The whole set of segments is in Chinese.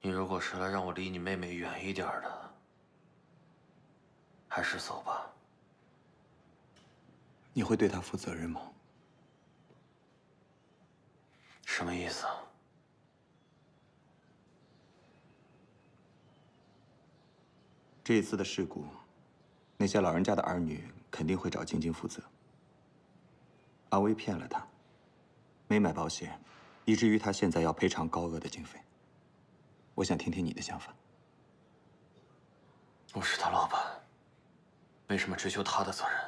你如果是来让我离你妹妹远一点的，还是走吧。你会对她负责任吗？什么意思啊？这一次的事故，那些老人家的儿女肯定会找晶晶负责。阿威骗了她，没买保险，以至于她现在要赔偿高额的经费。我想听听你的想法。我是他老板，为什么追究他的责任？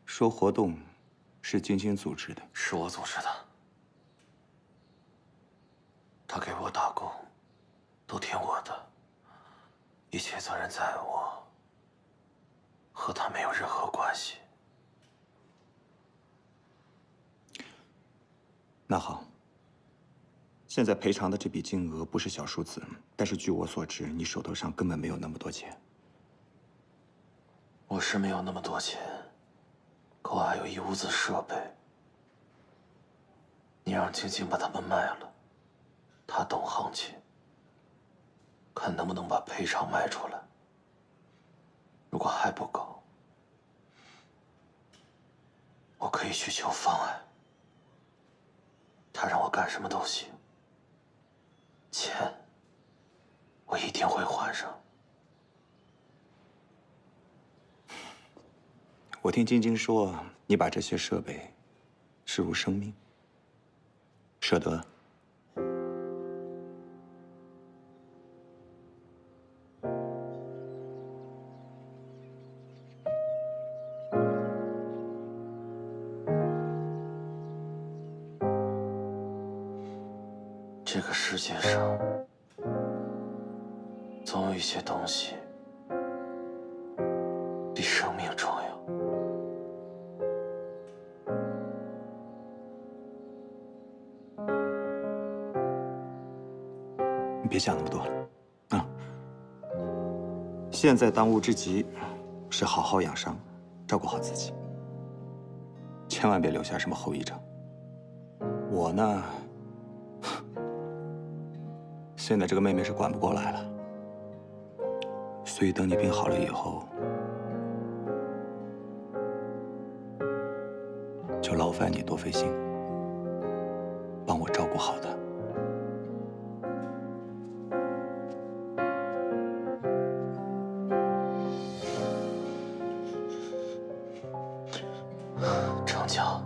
说活动是晶晶组织的，是我组织的。他给我打工，都听我的，一切责任在我，和他没有任何关系。那好，现在赔偿的这笔金额不是小数字，但是据我所知，你手头上根本没有那么多钱。我是没有那么多钱，可我还有一屋子设备。你让晶晶把它们卖了，她懂行情，看能不能把赔偿卖出来。如果还不够，我可以去求方案。他让我干什么都行，钱我一定会还上。我听晶晶说，你把这些设备视如生命，舍得？这个世界上，总有一些东西比生命重要。你别想那么多啊！现在当务之急是好好养伤，照顾好自己，千万别留下什么后遗症。我呢，现在这个妹妹是管不过来了，所以等你病好了以后，就劳烦你多费心，帮我照顾好她。成交。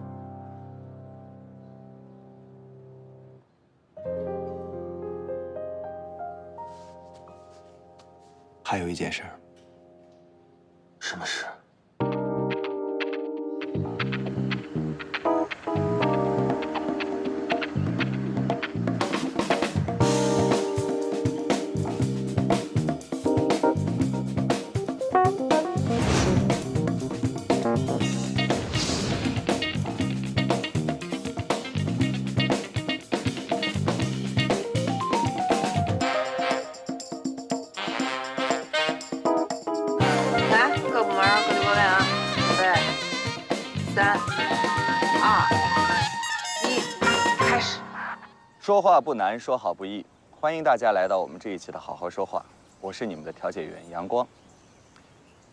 还有一件事儿，什么事？来，各部门各就各位啊，准备，3、2、1，开始。说话不难，说好不易。欢迎大家来到我们这一期的《好好说话》，我是你们的调解员阳光。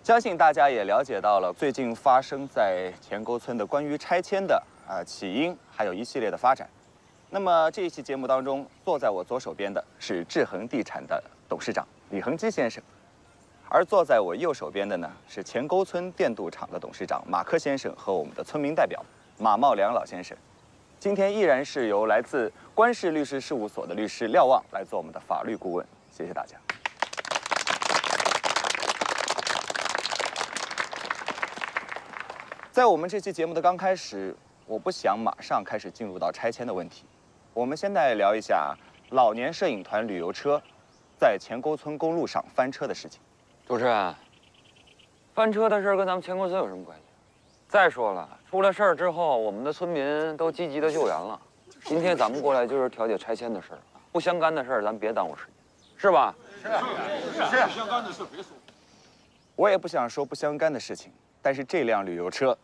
相信大家也了解到了最近发生在前沟村的关于拆迁的起因，还有一系列的发展。那么这一期节目当中，坐在我左手边的是志恒地产的董事长李恒基先生，而坐在我右手边的呢是前沟村电镀厂的董事长马克先生和我们的村民代表马茂良老先生。今天依然是由来自关氏律师事务所的律师廖旺来做我们的法律顾问，谢谢大家。在我们这期节目的刚开始，我不想马上开始进入到拆迁的问题，我们先来聊一下老年摄影团旅游车在前沟村公路上翻车的事情。主持人，翻车的事儿跟咱们前沟村有什么关系？再说了，出了事儿之后，我们的村民都积极的救援了。今天咱们过来就是调解拆迁的事儿，不相干的事儿咱别耽误时间，是吧？是不相干的事别说。我也不想说不相干的事情，但是这辆旅游车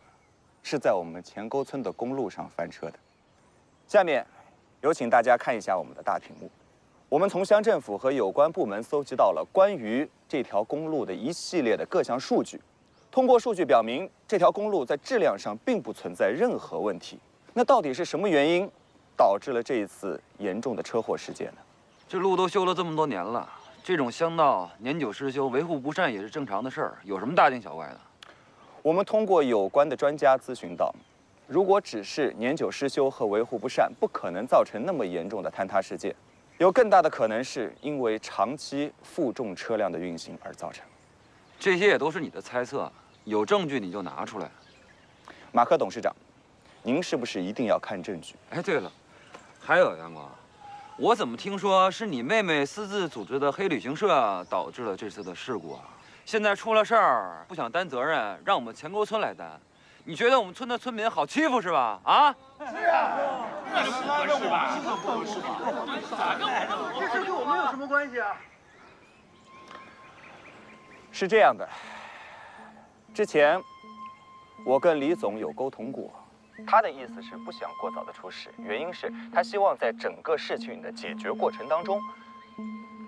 是在我们前沟村的公路上翻车的。下面，有请大家看一下我们的大屏幕。我们从乡政府和有关部门搜集到了关于这条公路的一系列的各项数据。通过数据表明，这条公路在质量上并不存在任何问题。那到底是什么原因导致了这一次严重的车祸事件呢？这路都修了这么多年了，这种乡道年久失修，维护不善也是正常的事儿，有什么大惊小怪的？我们通过有关的专家咨询到，如果只是年久失修和维护不善，不可能造成那么严重的坍塌事件，有更大的可能是因为长期负重车辆的运行而造成。这些也都是你的猜测，有证据你就拿出来。马克董事长，您是不是一定要看证据？哎，对了，还有阳光，我怎么听说是你妹妹私自组织的黑旅行社导致了这次的事故啊？现在出了事儿，不想担责任，让我们前沟村来担。你觉得我们村的村民好欺负是吧？啊？是啊，那是不合适吧？这不合适吧？这事跟我们有什么关系啊？是这样的，之前我跟李总有沟通过，他的意思是不想过早的出事，原因是他希望在整个事情的解决过程当中，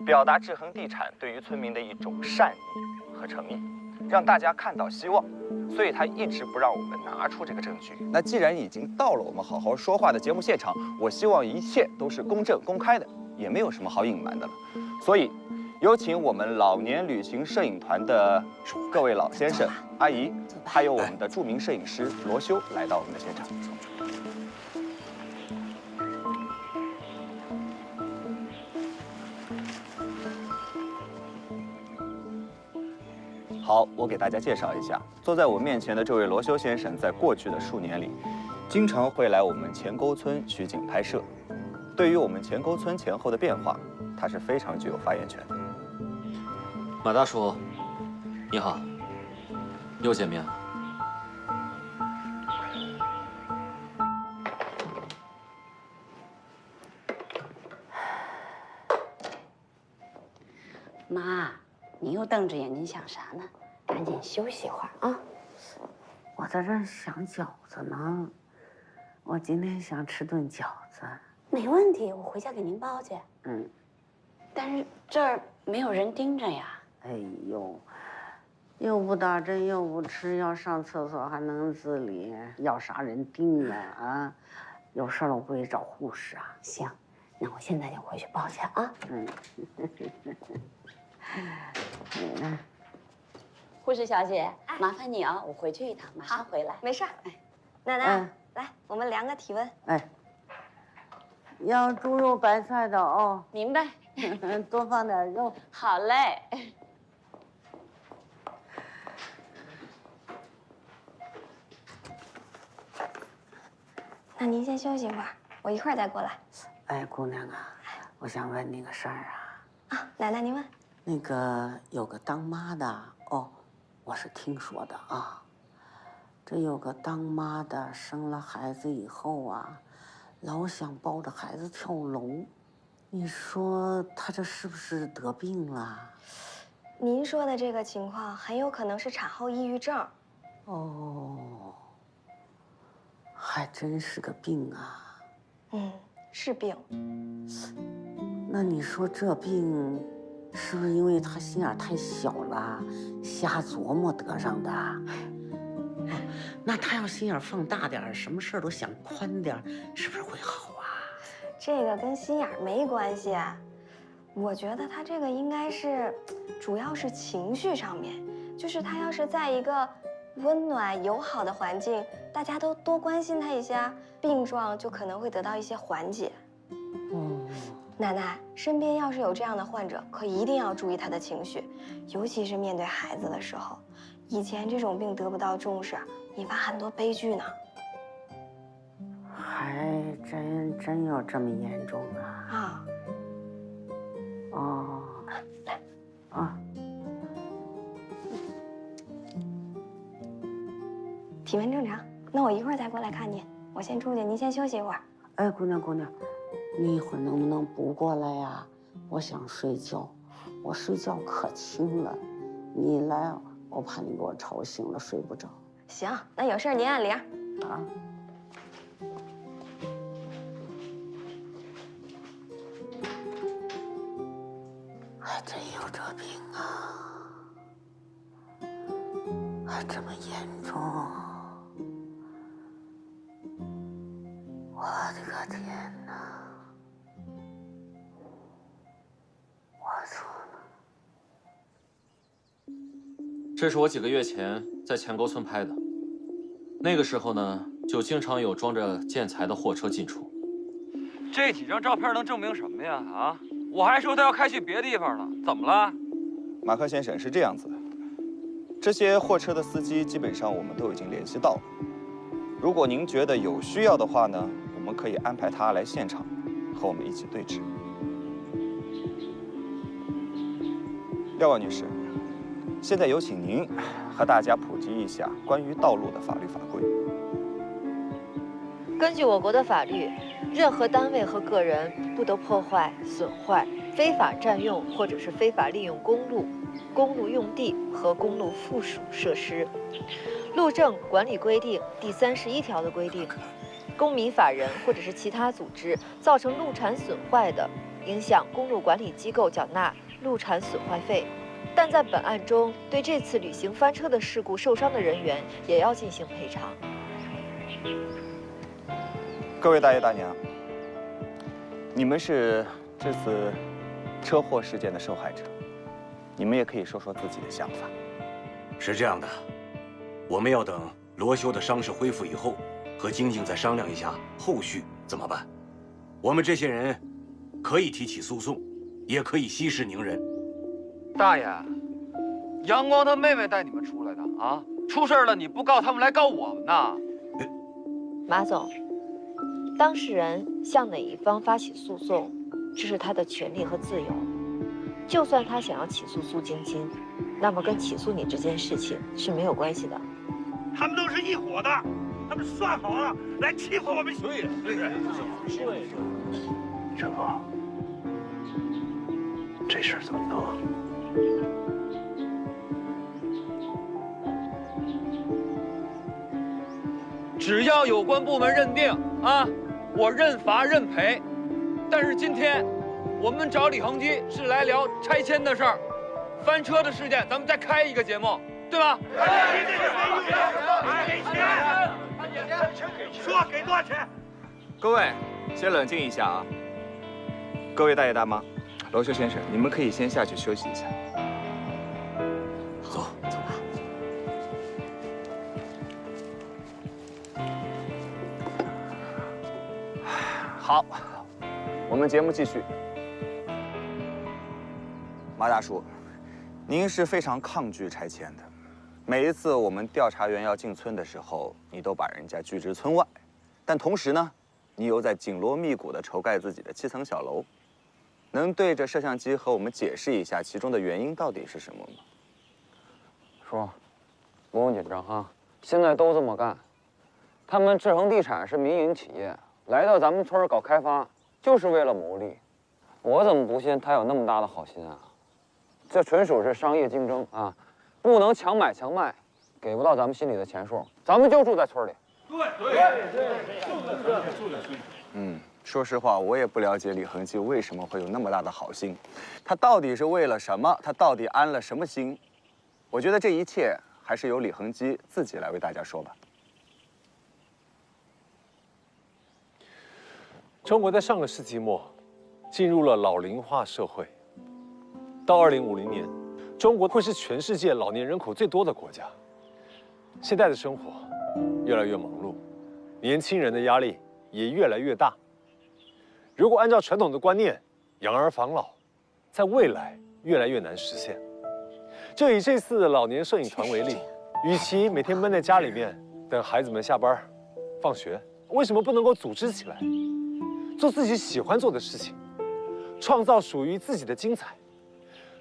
表达志恒地产对于村民的一种善意和诚意，让大家看到希望，所以他一直不让我们拿出这个证据。那既然已经到了我们好好说话的节目现场，我希望一切都是公正公开的，也没有什么好隐瞒的了。所以，有请我们老年旅行摄影团的各位老先生、阿姨，还有我们的著名摄影师罗修来到我们的现场。好，我给大家介绍一下，坐在我面前的这位罗修先生，在过去的数年里，经常会来我们前沟村取景拍摄。对于我们前沟村前后的变化，他是非常具有发言权的。马大叔，你好，又见面了。妈，你又瞪着眼睛想啥呢？赶紧休息一会儿啊！我在这想饺子呢，我今天想吃顿饺子。没问题，我回家给您包去。嗯，但是这儿没有人盯着呀。哎呦，又不打针，又不吃，要上厕所还能自理，要啥人盯啊？啊，有事了我不得找护士啊？行，那我现在就回去包去啊。嗯，你呢？护士小姐，麻烦你啊，我回去一趟，马上回来。没事儿。奶奶，来，我们量个体温。哎，要猪肉白菜的哦，明白。多放点肉。好嘞。那您先休息一会儿，我一会儿再过来。哎，姑娘啊，我想问你个事儿啊。啊，奶奶您问。那个有个当妈的哦，我是听说的啊。这有个当妈的生了孩子以后啊，老想抱着孩子跳楼，你说她这是不是得病了？您说的这个情况很有可能是产后抑郁症。哦，还真是个病啊。嗯，是病。那你说这病是不是因为她心眼太小了，瞎琢磨得上的？那她要心眼放大点，什么事儿都想宽点，是不是会好啊？这个跟心眼儿没关系，我觉得他这个应该是，主要是情绪上面，就是他要是在一个温暖友好的环境，大家都多关心他一下，病状就可能会得到一些缓解。奶奶，身边要是有这样的患者，可一定要注意他的情绪，尤其是面对孩子的时候。以前这种病得不到重视，引发很多悲剧呢。还真有这么严重啊？啊，哦，来，啊，体温正常，那我一会儿再过来看您。我先出去，您先休息一会儿。哎，姑娘，你一会儿能不能不过来呀？我想睡觉，我睡觉可轻了，你来，我怕你给我吵醒了，睡不着。行，那有事儿您按铃。啊。真有这病啊？还这么严重？我的个天哪！我错了。这是我几个月前在钱沟村拍的。那个时候呢，就经常有装着建材的货车进出。这几张照片能证明什么呀？啊，我还说他要开去别地方了，怎么了？马克先生，是这样子的，这些货车的司机基本上我们都已经联系到了。如果您觉得有需要的话呢，我们可以安排他来现场，和我们一起对质。廖万女士，现在有请您和大家普及一下关于道路的法律法规。根据我国的法律，任何单位和个人不得破坏、损坏、非法占用或者是非法利用公路、公路用地和公路附属设施。路政管理规定第31条的规定，公民、法人或者是其他组织造成路产损坏的，应向公路管理机构缴纳路产损坏费。但在本案中，对这次旅行翻车的事故受伤的人员也要进行赔偿。各位大爷大娘，你们是这次车祸事件的受害者，你们也可以说说自己的想法。是这样的，我们要等罗修的伤势恢复以后，和晶晶再商量一下后续怎么办。我们这些人可以提起诉讼，也可以息事宁人。大爷，阳光他妹妹带你们出来的啊，出事了你不告他们来告我们呐？马总，当事人向哪一方发起诉讼，这是他的权利和自由。就算他想要起诉苏晶晶，那么跟起诉你这件事情是没有关系的。他们都是一伙的，他们算好了来欺负我们。对，陈哥，这事儿怎么弄啊？只要有关部门认定啊，我认罚认赔。但是今天我们找李恒基是来聊拆迁的事儿，翻车的事件咱们再开一个节目，对吧？说给多少钱？各位，先冷静一下啊！各位大爷大妈，罗修先生，你们可以先下去休息一下。走，走吧。好，我们节目继续。马大叔，您是非常抗拒拆迁的。每一次我们调查员要进村的时候，你都把人家拒之村外，但同时呢，你又在紧锣密鼓地筹盖自己的7层小楼。能对着摄像机和我们解释一下其中的原因到底是什么吗？叔，不用紧张哈，现在都这么干。他们志恒地产是民营企业，来到咱们村搞开发就是为了牟利。我怎么不信他有那么大的好心啊？这纯属是商业竞争啊，不能强买强卖，给不到咱们心里的钱数，咱们就住在村里。对，住在村里。说实话，我也不了解李恒基为什么会有那么大的好心，他到底是为了什么？他到底安了什么心？我觉得这一切还是由李恒基自己来为大家说吧。中国在上个世纪末进入了老龄化社会，到2050年，中国会是全世界老年人口最多的国家。现在的生活越来越忙碌，年轻人的压力也越来越大。如果按照传统的观念养儿防老，在未来越来越难实现。就以这次的老年摄影团为例，与其每天闷在家里面等孩子们下班、放学，为什么不能够组织起来，做自己喜欢做的事情，创造属于自己的精彩？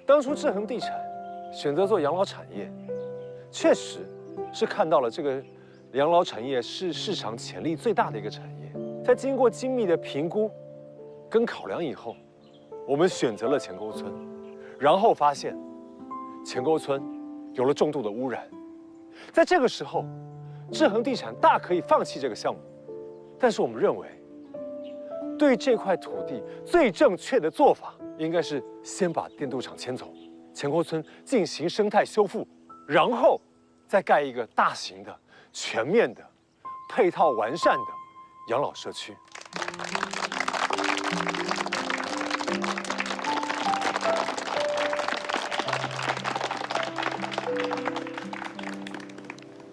当初志恒地产选择做养老产业，确实是看到了这个养老产业是市场潜力最大的一个产业。在经过精密的评估跟考量以后，我们选择了钱沟村，然后发现钱沟村有了重度的污染。在这个时候，志恒地产大可以放弃这个项目，但是我们认为，对这块土地最正确的做法，应该是先把电镀厂迁走，钱沟村进行生态修复，然后再盖一个大型的、全面的、配套完善的养老社区。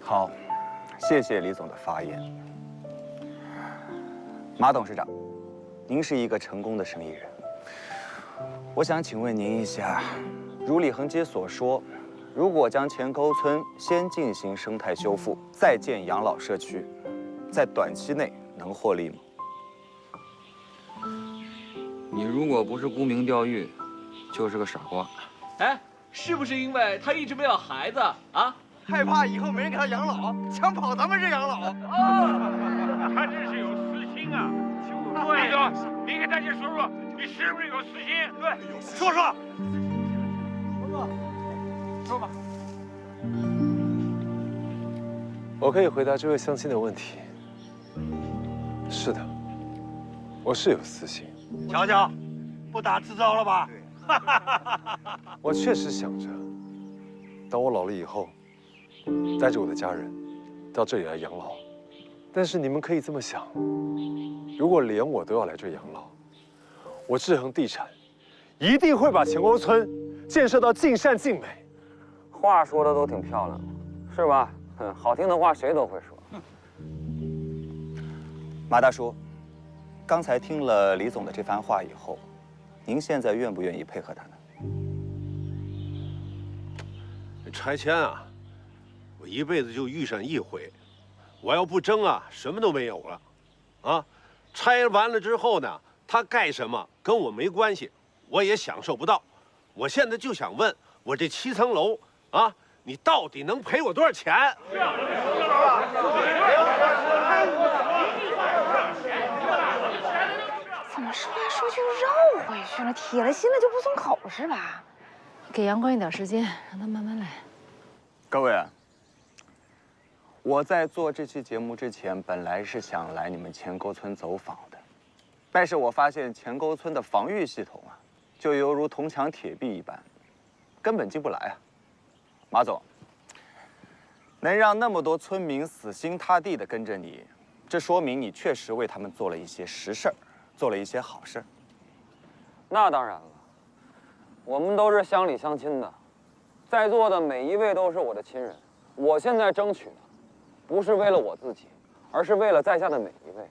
好，谢谢李总的发言。马董事长，您是一个成功的生意人，我想请问您一下，如李恒基所说，如果将钱沟村先进行生态修复，再建养老社区，在短期内能获利吗？你如果不是沽名钓誉，就是个傻瓜。哎，是不是因为他一直没有孩子啊？害怕以后没人给他养老，想跑咱们这养老？他这是有私心啊！对，李总，你给大家说说，你是不是有私心？对，说说。说吧。我可以回答这位乡亲的问题。是的，我是有私心。瞧瞧，不打自招了吧？我确实想着，当我老了以后，带着我的家人到这里来养老。但是你们可以这么想，如果连我都要来这养老，我志恒地产一定会把钱沟村建设到尽善尽美。话说的都挺漂亮，是吧？好听的话谁都会说。马大叔，刚才听了李总的这番话以后，您现在愿不愿意配合他呢？拆迁啊，我一辈子就遇上一回，我要不争啊，什么都没有了，啊，拆完了之后呢，他盖什么跟我没关系，我也享受不到。我现在就想问，我这7层楼啊，你到底能赔我多少钱？怎么说来说去又绕回去了？铁了心了就不松口是吧？给阳光一点时间，让他慢慢来。各位啊，我在做这期节目之前，本来是想来你们钱沟村走访的，但是我发现钱沟村的防御系统啊，就犹如铜墙铁壁一般，根本进不来啊。马总，能让那么多村民死心塌地地跟着你，这说明你确实为他们做了一些实事儿，做了一些好事儿。那当然了，我们都是乡里乡亲的，在座的每一位都是我的亲人。我现在争取的，不是为了我自己，而是为了在下的每一位。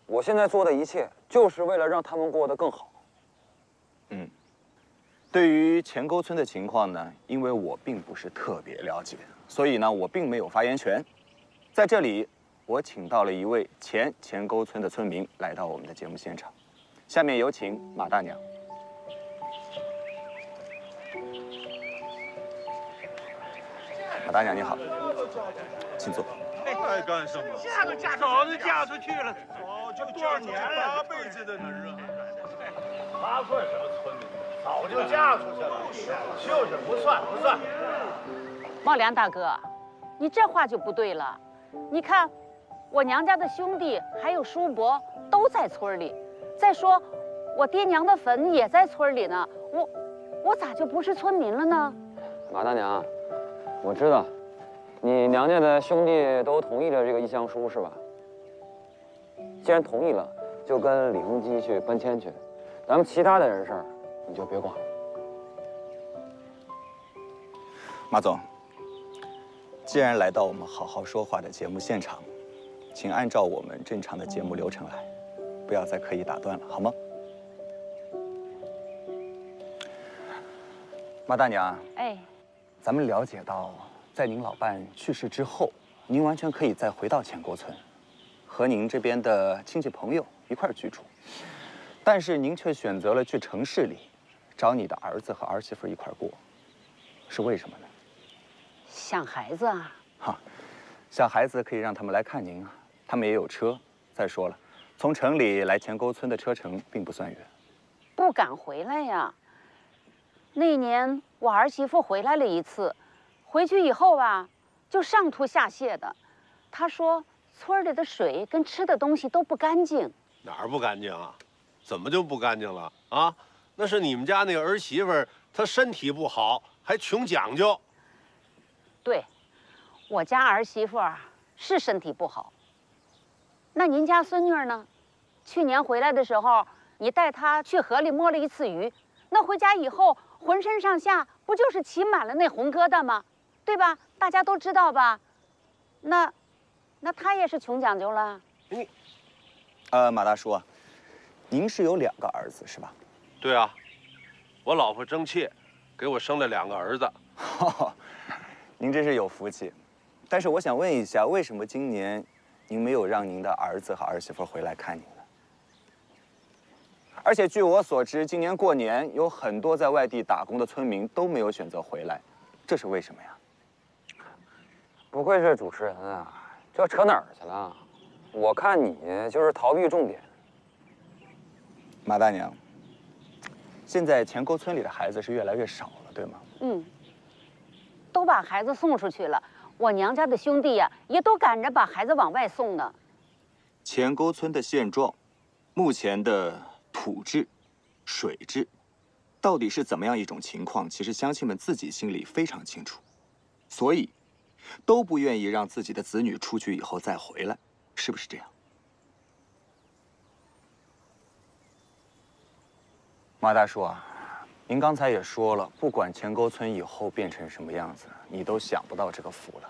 我现在做的一切，就是为了让他们过得更好。对于钱沟村的情况呢，因为我并不是特别了解，所以呢，我并没有发言权。在这里，我请到了一位前钱沟村的村民来到我们的节目现场。下面有请马大娘。马大娘你好，请坐。爱干什么？嫁都嫁，早就嫁出去了，早就多少年了，8辈子的人啊！他算什么村民？早就嫁出去了，就是不算。茂良大哥，你这话就不对了。你看，我娘家的兄弟还有叔伯都在村里，再说我爹娘的坟也在村里呢，我咋就不是村民了呢？马大娘，我知道，你娘家的兄弟都同意了这个意向书是吧？既然同意了，就跟李恒基去搬迁去，咱们其他的人事儿你就别管了。马总，既然来到我们好好说话的节目现场，请按照我们正常的节目流程来，不要再刻意打断了，好吗？马大娘，哎，咱们了解到，在您老伴去世之后，您完全可以再回到钱沟村，和您这边的亲戚朋友一块儿居住，但是您却选择了去城市里，找你的儿子和儿媳妇一块儿过，是为什么呢？想孩子啊。哈，想孩子可以让他们来看您啊，他们也有车。再说了，从城里来钱沟村的车程并不算远。不敢回来呀。那年我儿媳妇回来了一次，回去以后吧，就上吐下泻的。她说村里的水跟吃的东西都不干净。哪儿不干净啊？怎么就不干净了啊？那是你们家那个儿媳妇儿，她身体不好，还穷讲究。对，我家儿媳妇儿是身体不好。那您家孙女呢？去年回来的时候，你带她去河里摸了一次鱼，那回家以后浑身上下不就是起满了那红疙瘩吗？对吧？大家都知道吧？那她也是穷讲究了。你，马大叔，您是有2个儿子是吧？对啊，我老婆争气，给我生了2个儿子。您真是有福气。但是我想问一下，为什么今年您没有让您的儿子和儿媳妇回来看您呢？而且据我所知，今年过年有很多在外地打工的村民都没有选择回来，这是为什么呀？不愧是主持人啊，这扯哪儿去了？我看你就是逃避重点。马大娘，现在前沟村里的孩子是越来越少了，对吗？嗯，都把孩子送出去了。我娘家的兄弟呀，也都赶着把孩子往外送呢。前沟村的现状，目前的土质、水质，到底是怎么样一种情况？其实乡亲们自己心里非常清楚，所以都不愿意让自己的子女出去以后再回来，是不是这样？马大叔啊，您刚才也说了，不管前沟村以后变成什么样子，你都想不到这个福了。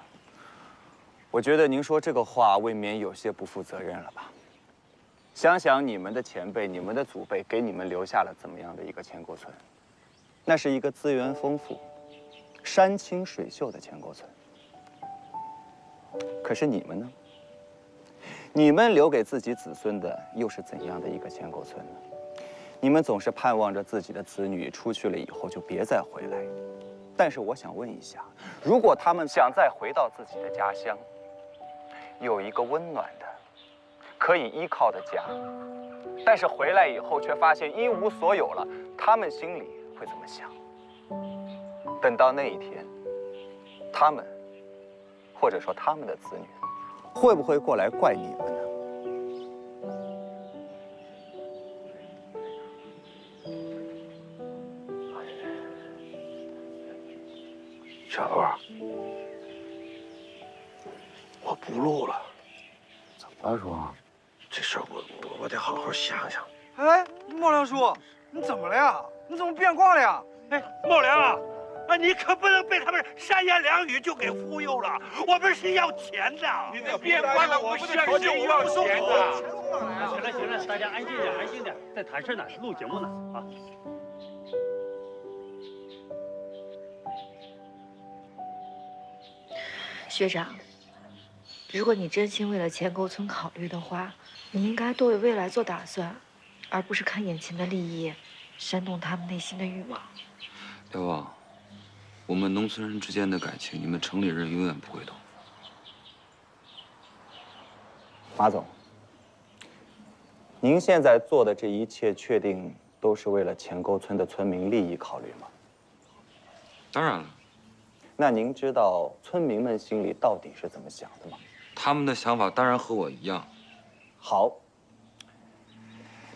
我觉得您说这个话未免有些不负责任了吧？想想你们的前辈、你们的祖辈给你们留下了怎么样的一个前沟村？那是一个资源丰富、山清水秀的前沟村。可是你们呢？你们留给自己子孙的又是怎样的一个前沟村呢？你们总是盼望着自己的子女出去了以后就别再回来，但是我想问一下，如果他们想再回到自己的家乡，有一个温暖的、可以依靠的家，但是回来以后却发现一无所有了，他们心里会怎么想？等到那一天，他们，或者说他们的子女，会不会过来怪你们呢？小欧，我不录了。怎么了，叔？这事儿我得好好想想。哎，茂良叔，你怎么了呀？你怎么变卦了呀？哎，茂良啊，你可不能被他们三言两语就给忽悠了。我们是要钱的，你这变卦了，我们是要钱的。行了行了，大家安静点，安静点，在谈事呢，录节目呢啊。学长，如果你真心为了前沟村考虑的话，你应该多为未来做打算，而不是看眼前的利益，煽动他们内心的欲望。廖望，我们农村人之间的感情，你们城里人永远不会懂。马总，您现在做的这一切，确定都是为了前沟村的村民利益考虑吗？当然了。那您知道村民们心里到底是怎么想的吗？他们的想法当然和我一样。好，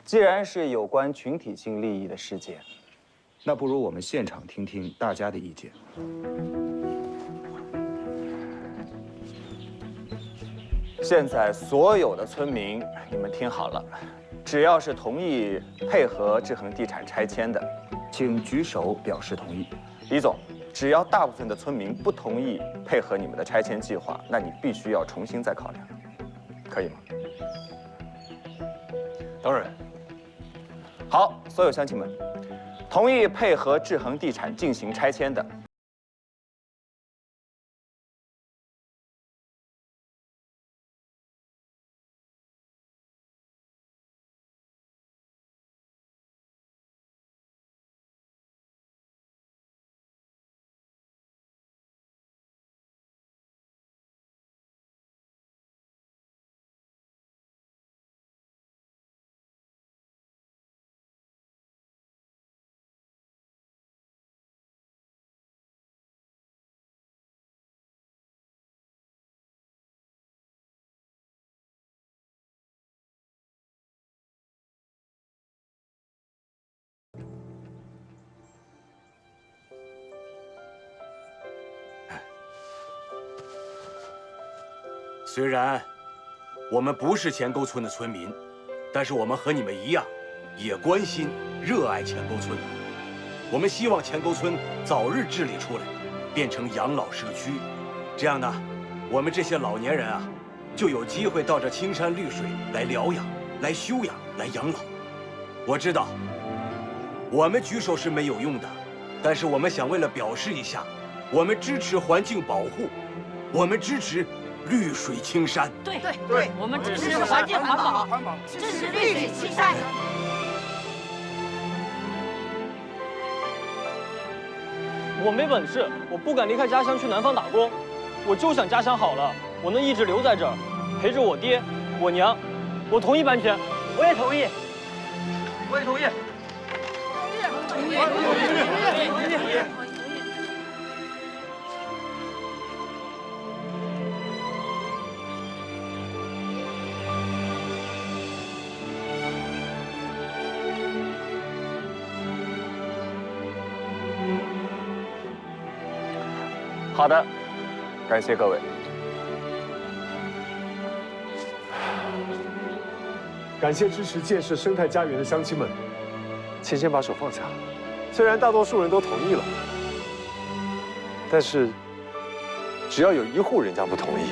既然是有关群体性利益的事件，那不如我们现场听听大家的意见。现在所有的村民，你们听好了，只要是同意配合制衡地产拆迁的，请举手表示同意。李总，只要大部分的村民不同意配合你们的拆迁计划，那你必须要重新再考量，可以吗？当然。好，所有乡亲们，同意配合制衡地产进行拆迁的，虽然我们不是钱沟村的村民，但是我们和你们一样，也关心、热爱钱沟村。我们希望钱沟村早日治理出来，变成养老社区。这样呢，我们这些老年人啊，就有机会到这青山绿水来疗养、来休养、来养老。我知道，我们举手是没有用的，但是我们想为了表示一下，我们支持环境保护，我们支持绿水青山。对，我们支持环境环保，支持绿水青山。我没本事，我不敢离开家乡去南方打工，我就想家乡好了，我能一直留在这儿，陪着我爹、我娘。我同意搬迁，我也同意，我也同意。好的，感谢各位。感谢支持建设生态家园的乡亲们，请先把手放下。虽然大多数人都同意了，但是只要有一户人家不同意，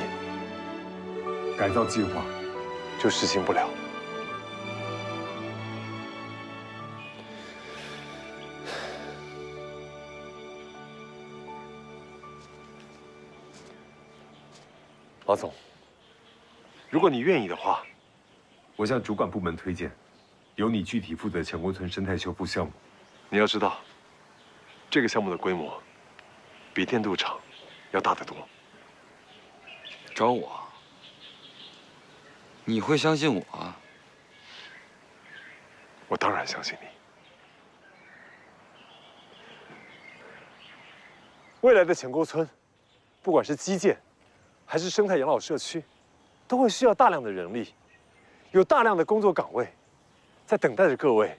改造计划就实行不了。马总，如果你愿意的话，我向主管部门推荐，由你具体负责钱沟村生态修复项目。你要知道，这个项目的规模比电镀厂要大得多。找我？你会相信我啊？我当然相信你。未来的钱沟村，不管是基建，还是生态养老社区，都会需要大量的人力，有大量的工作岗位，在等待着各位。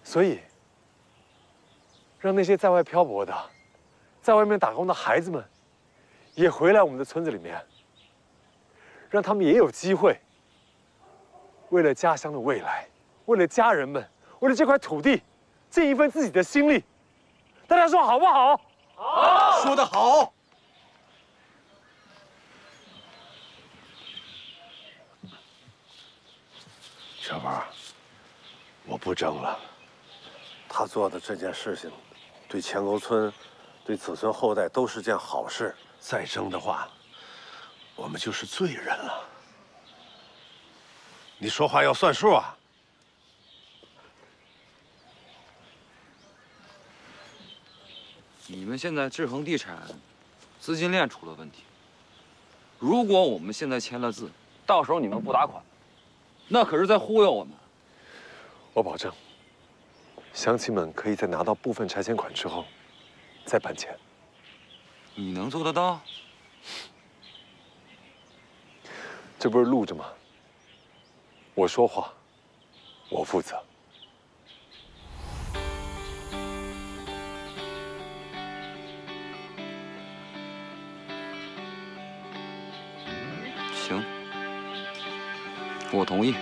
所以，让那些在外漂泊的、在外面打工的孩子们，也回来我们的村子里面，让他们也有机会，为了家乡的未来，为了家人们，为了这块土地，尽一份自己的心力。大家说好不好？好，说得好。小宝，我不争了。他做的这件事情，对钱沟村、对子孙后代都是件好事。再争的话，我们就是罪人了。你说话要算数啊！你们现在志恒地产资金链出了问题。如果我们现在签了字，到时候你们不打款，那可是在忽悠我们。我保证，乡亲们可以在拿到部分拆迁款之后，再搬迁。你能做得到？这不是录着吗？我说话，我负责。行，我同意。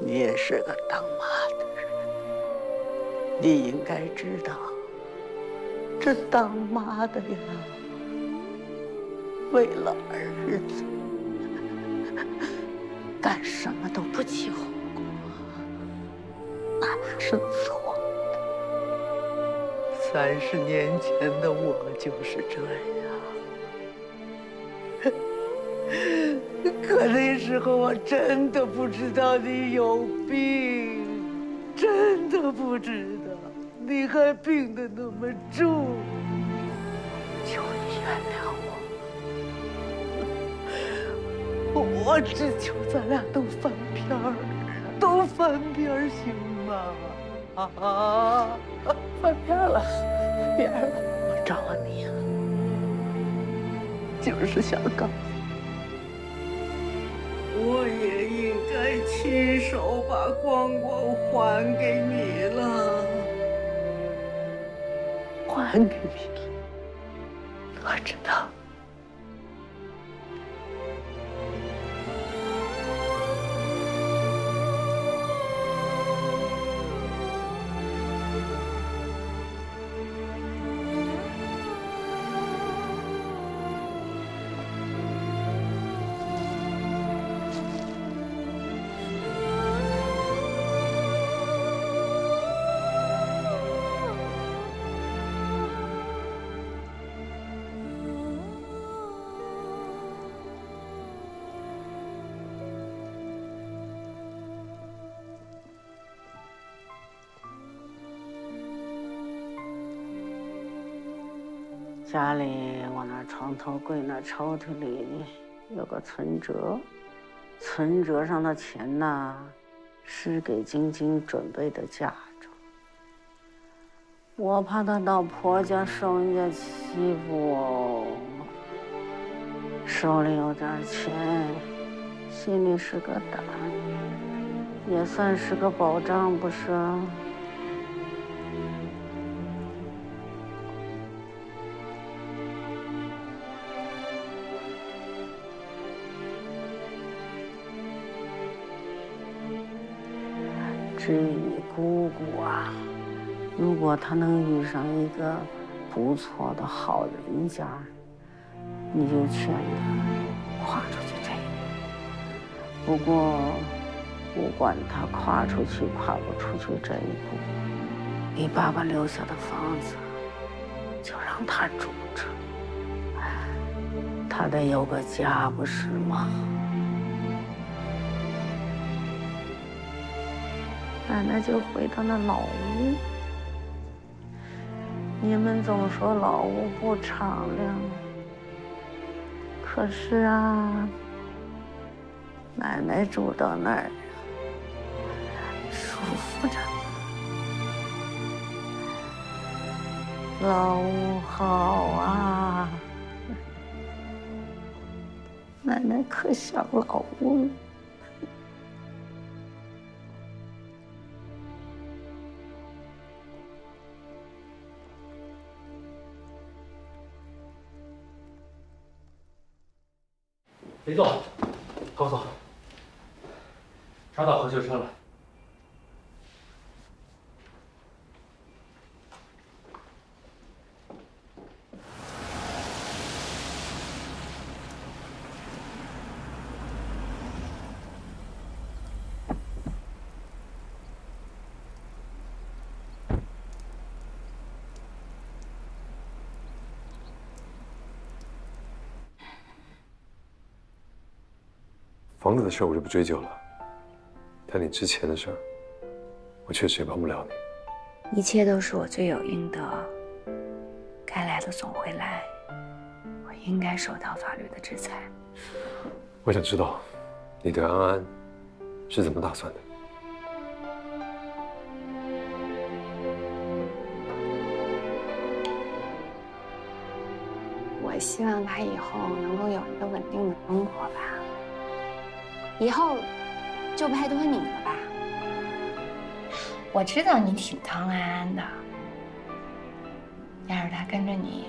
你也是个当妈的人，你应该知道，这当妈的呀，为了儿子，干什么都不计后果，哪怕是错的。30年前的我就是这样，可那时候我真的不知道你有病，真的不知道你还病得那么重，求你原谅我，我只求咱俩都翻篇儿，都翻篇儿行吗？啊，翻篇了，边儿了，我找你，就是想告诉你，我也应该亲手把光光还给你了，还给你了，我知道。家里我那床头柜那抽屉里有个存折，存折上的钱呐，是给晶晶准备的嫁妆。我怕她到婆家受人家欺负哦，手里有点钱，心里是个胆，也算是个保障，不是？至于你姑姑啊，如果她能遇上一个不错的好人家，你就劝她跨出去这一步。不过，不管她跨出去跨不出去这一步，你爸爸留下的房子就让她住着，她得有个家，不是吗？奶奶就回到那老屋。你们总说老屋不敞亮，可是啊，奶奶住到那儿舒服着呢。老屋好啊，奶奶可想老屋。别坐，跟我走。抓到何秀琛了。房子的事我就不追究了，但你之前的事儿，我确实也帮不了你。一切都是我罪有应得，该来的总会来，我应该受到法律的制裁。我想知道，你对安安是怎么打算的？我希望他以后能够有一个稳定的生活吧。以后就拜托你了吧。我知道你挺疼安安的，要是他跟着你，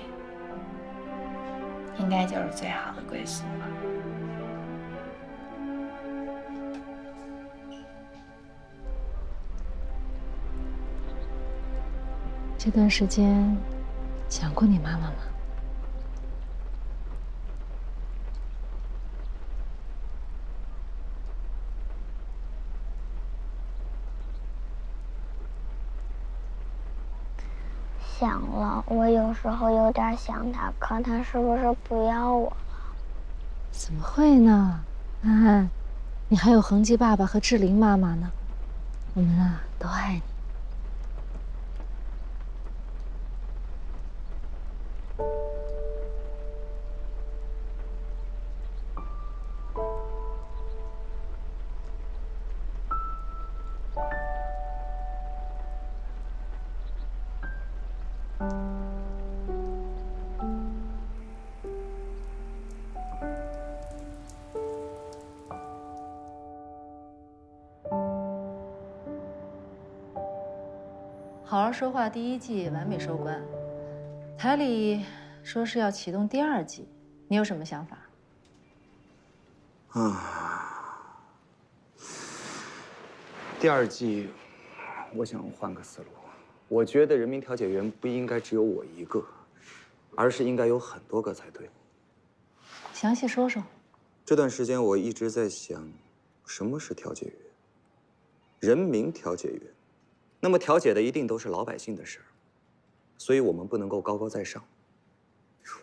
应该就是最好的归宿了。这段时间想过你妈妈吗？想了，我有时候有点想他，可他是不是不要我了？怎么会呢？安安，你还有恒基爸爸和志玲妈妈呢，我们啊都爱你。好好说话第1季完美收官，台里说是要启动第2季，你有什么想法？第2季，我想换个思路。我觉得人民调解员不应该只有我一个，而是应该有很多个才对。详细说说。这段时间我一直在想，什么是调解员？人民调解员。那么调解的一定都是老百姓的事儿，所以我们不能够高高在上，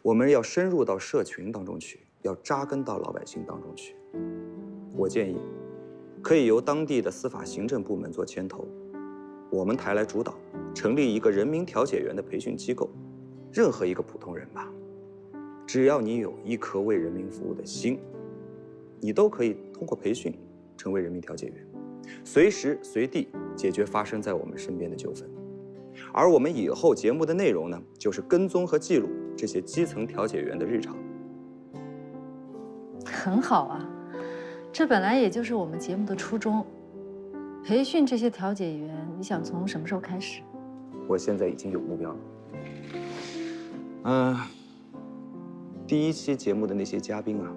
我们要深入到社群当中去，要扎根到老百姓当中去。我建议，可以由当地的司法行政部门做牵头，我们台来主导，成立一个人民调解员的培训机构。任何一个普通人吧，只要你有一颗为人民服务的心，你都可以通过培训成为人民调解员。随时随地解决发生在我们身边的纠纷，而我们以后节目的内容呢，就是跟踪和记录这些基层调解员的日常。很好啊，这本来也就是我们节目的初衷。培训这些调解员，你想从什么时候开始？我现在已经有目标了。第1期节目的那些嘉宾啊，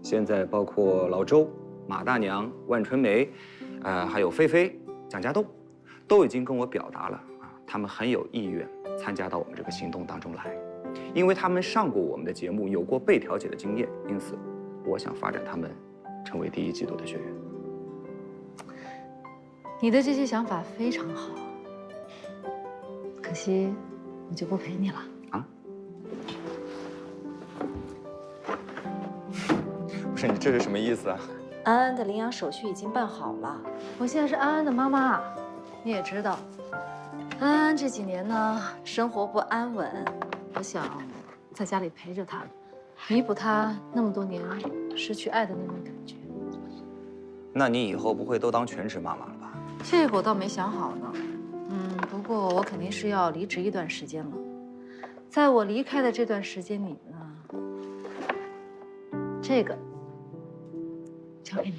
现在包括老周、马大娘、万春梅。还有菲菲、蒋家栋，都已经跟我表达了他们很有意愿参加到我们这个行动当中来，因为他们上过我们的节目，有过被调解的经验，因此，我想发展他们成为第1季度的学员。你的这些想法非常好，可惜我就不陪你了啊！不是你这是什么意思啊？安安的领养手续已经办好了，我现在是安安的妈妈，你也知道，安安这几年呢生活不安稳，我想在家里陪着她，弥补她那么多年失去爱的那种感觉。那你以后不会都当全职妈妈了吧？这个我倒没想好呢，不过我肯定是要离职一段时间了，在我离开的这段时间里呢，这个。交给你。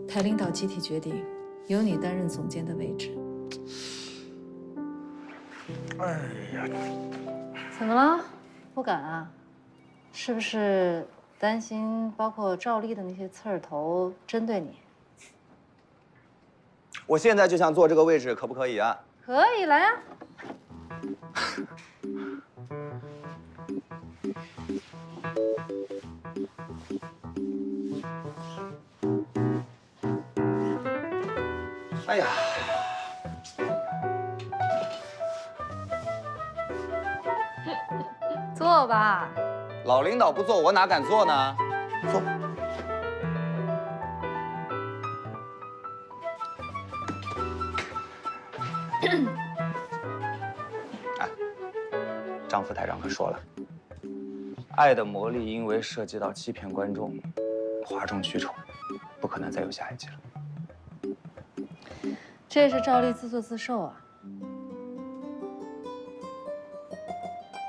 台领导集体决定，由你担任总监的位置。哎呀，怎么了？不敢啊？是不是担心包括赵丽的那些刺儿头针对你？我现在就想坐这个位置，可不可以啊？可以，来呀。哎呀，坐吧。老领导不坐，我哪敢坐呢？坐。哎，张副台长可说了，《爱的魔力》因为涉及到欺骗观众，哗众取宠，不可能再有下一季了。这也是赵丽自作自受啊。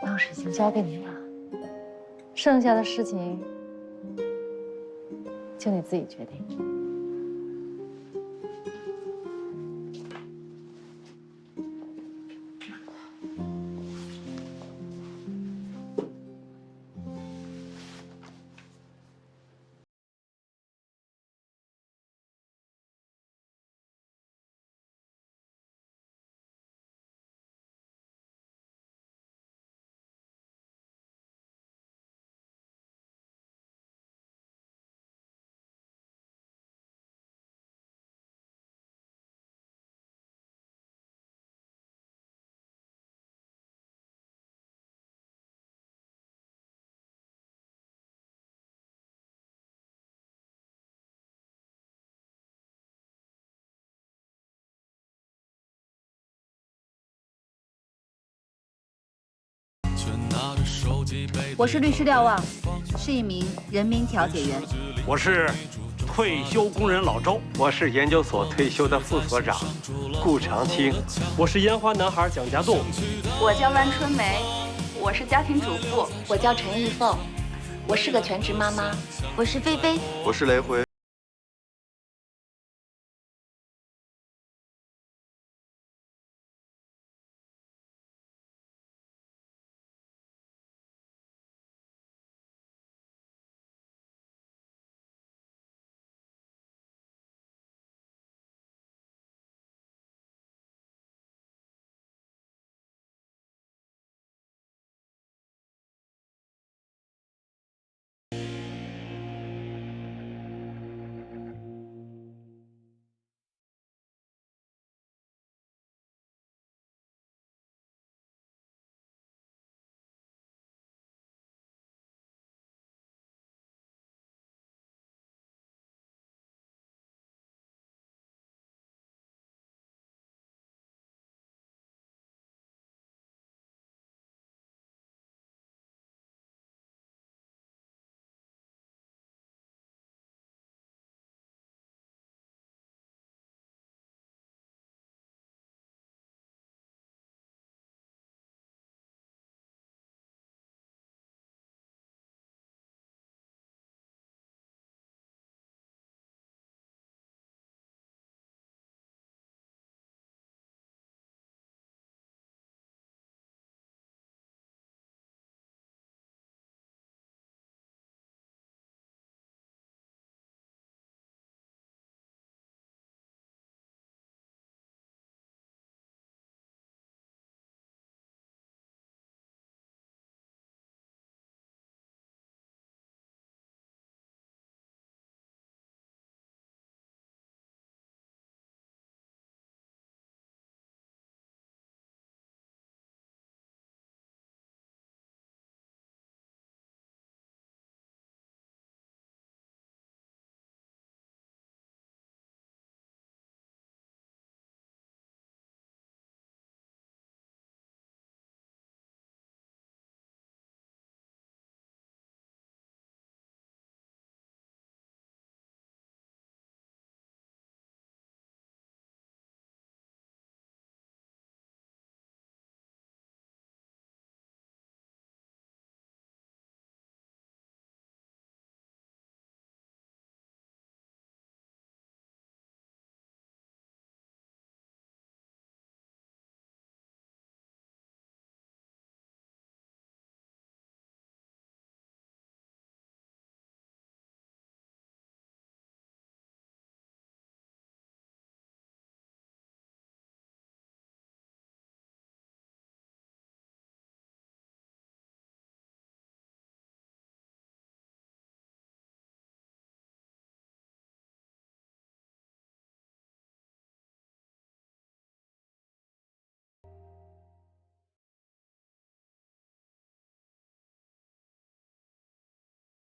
钥匙已经交给您了，剩下的事情就你自己决定。我是律师廖望，是一名人民调解员。我是退休工人老周，我是研究所退休的副所长顾长青，我是烟花男孩蒋家栋，我叫万春梅，我是家庭主妇，我叫陈玉凤，我是个全职妈妈，我是菲菲，我是雷辉。